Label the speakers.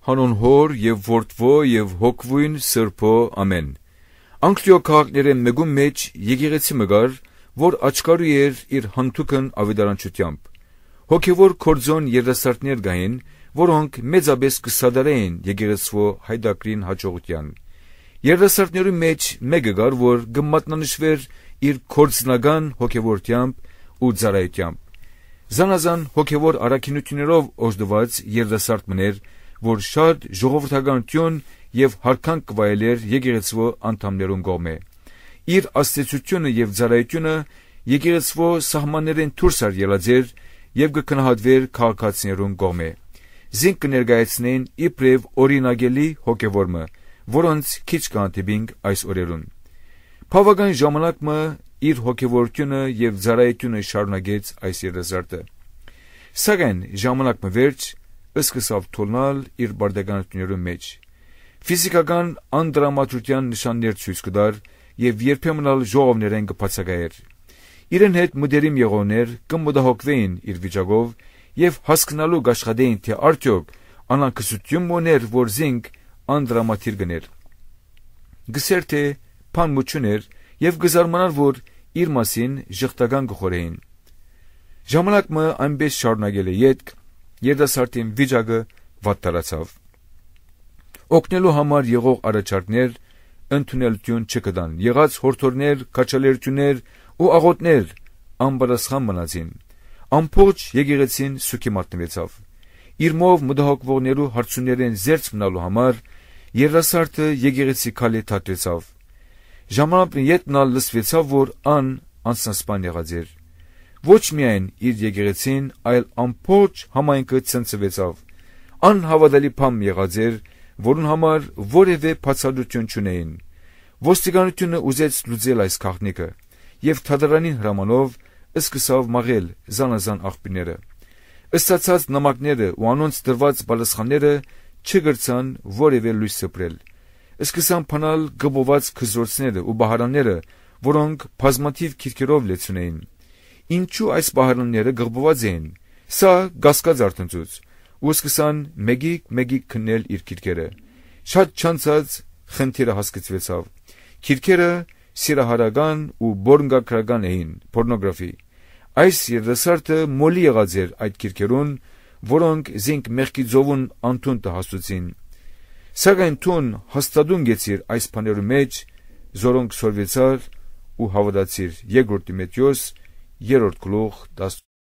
Speaker 1: Հանուն հոր եւ որդվո եւ հոգվույն սրբո ամեն։ Անկլիո քաղաքներեն մեկում մեջ եկեղեցի մգար, որ աչքարու էր իր հանդուկն ավետարանչությամբ։ Հոգևոր կորձոն երդասարտներ գային, որոնք մեծաբես կսադարեին եկեղեցվո հայդակրին հաջողության։ Երդասարտներու մեջ մեկը գար, որ գմատնանշվեր իր կորձնական հոգևորությամբ ու ծառայությամբ։ Զանազան հոգևոր առաքինություններով օժտված երդասարտ մներ, որ շատ ժողովրդականություն եւ հարկանք կվայելեր եկեղեցվո անդամներուն կողմէ։ Իր աստեցությունը եւ ծառայությունը եկեղեցվո սահմաններեն դուրս ելածեր եւ կքնահատվեր քաղաքացիներուն կողմէ։ Զինք կներկայացնեն իբրև օրինագելի հոգևորմը, որոնց քիչ կանտիբինգ այս օրերուն։ Բավական ժամանակը իր հոգևորությունը եւ ծառայությունը շարունակեց այս երդասարտը։ Սակայն ժամանակը վերջ սկսավ թողնալ իր բարդականություններու մեջ։ Ֆիզիկական անդրամատրության նշաններ ցույց կտար եւ երբեմն ալ ժողովներեն կբացակայեր։ Իրեն հետ մտերիմ եղողներ կմտահոգվեին իր վիճակով եւ հասկանալու գաշխատեին, թե արդյոք անակսություն ուներ, որ զինք անդրամատիր գներ։ Գսեր թե փամուչներ եւ գզարմանար, որ իր մասին ժխտական գխորեին։ Ժամանակը այնպես շարունակել է յետք, երդասարտին վիճակը վատ տարածավ։ Օգնելու համար եղող առաջարկներ ընդունելություն չկտան, եղած հորդորներ, քաչալերություններ ու աղոթներ անպատասխան մնացին։ Ամբողջ եկեղեցին սուքի մատնվեցավ։ Իր մով մտահոգվողներու հարցումներեն զերծ մնալու համար երդասարտը եկեղեցի քալի թատրեցավ։ Ժամանակն ետնալ լսվեցավ, որ ան անձնասպան եղած էր։ Ոչ միայն իր եկեղեցին, այլ ամբողջ համայնքը ցնցվեցավ։ Անհավատալի բան եղած էր, որուն համար որևէ բացատրություն չունեին։ Ոստիկանությունը ուզեց լուծել այս քաղաքնիկը եւ թադարանին հրամանով սկսավ մաղել զանազան աղբյուրները։ Ըստացած նամակները ու անոնց դրված բալասխանները չգրցան որևէ լույս սփռել։ Սկսան փնալ գբոված քզորցները ու բահարանները, որոնք բազմաթիվ քիրքերով լեցուն էին։ Ինչու այս բահարանները գբոված էին։ Սա գասկած արտնծուց, ու սկսան մեգիկ քննել իր քիրքերը։ Շատ չանցած խնդիրը հասկացվեցավ։ Քիրքերը սիրահարական ու բորնգակրական էին, պորնոգրաֆի։ Այս երդասարտը մոլի եղած էր այդ քիրքերուն, որոնք զինք մեղքի ծովուն անտունտը հասուցին։ Սակայն թուն հաստատուն գեցիր այս բաներու մեջ, զորոնք սորվեցար ու հավատացիր։ Երկրորդ Տիմոթեոս 3:10